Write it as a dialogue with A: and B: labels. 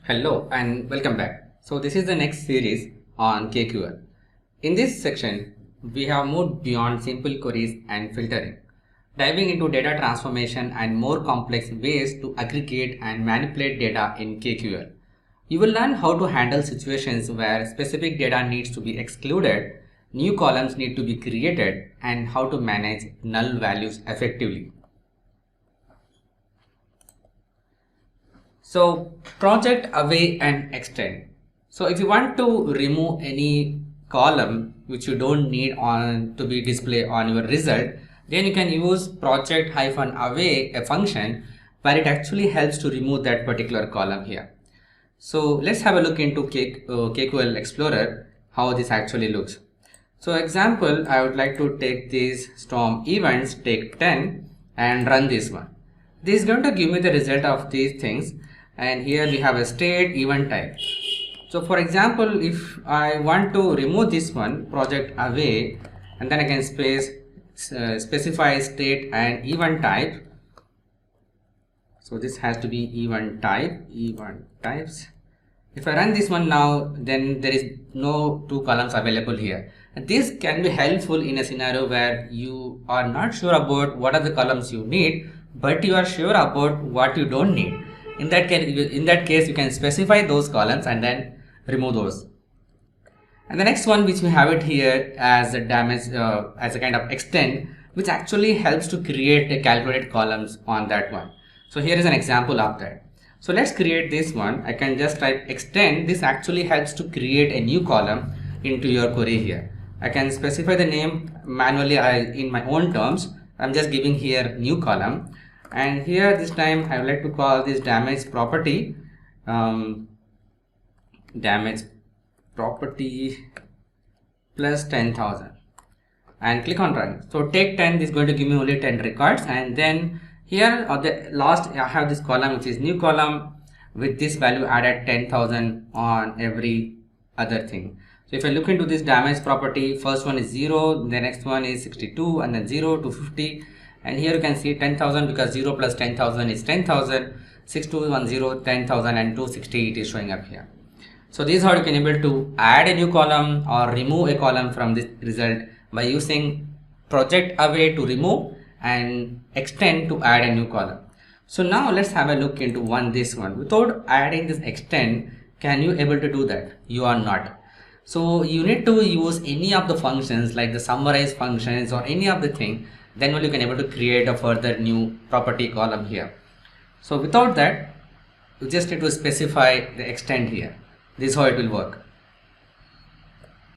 A: Hello and welcome back. So this is the next series on KQL. In this section, we have moved beyond simple queries and filtering, diving into data transformation and more complex ways to aggregate and manipulate data in KQL. You will learn how to handle situations where specific data needs to be excluded, new columns need to be created, and how to manage null values effectively. So project away and extend. So if you want to remove any column which you don't need on to be displayed on your result, then you can use project-away a function where it actually helps to remove that particular column here. So let's have a look into KQL Explorer, how this actually looks. So example, I would like to take these storm events, take 10 and run this one. This is going to give me the result of these things. And here we have a state event type. So for example, if I want to remove this one, project away, and then I can specify state and event type. So this has to be event types. If I run this one now, then there is no two columns available here. And this can be helpful in a scenario where you are not sure about what are the columns you need, but you are sure about what you don't need. In that case, you can specify those columns and then remove those. And the next one, which we have it here as a as a kind of extend, which actually helps to create a calculated columns on that one. So here is an example of that. So let's create this one. I can just type extend. This actually helps to create a new column into your query here. I can specify the name manually in my own terms. I'm just giving here new column. And here this time I would like to call this damage property plus 10,000 and click on run. So take 10 is going to give me only 10 records, and then here on the last I have this column which is new column with this value added 10,000 on every other thing. So if I look into this damage property, first one is 0, the next one is 62, and then 0 to 50. And here you can see 10,000 because 0 plus 10,000 is 10,000, 6210, 10,000 and 260 it is showing up here. So this is how you can able to add a new column or remove a column from this result by using project away to remove and extend to add a new column. So now let's have a look into this one. Without adding this extend, can you able to do that? You are not. So you need to use any of the functions like the summarize functions or any of the thing. Then only you can able to create a further new property column here. So without that, you just need to specify the extend here. This is how it will work.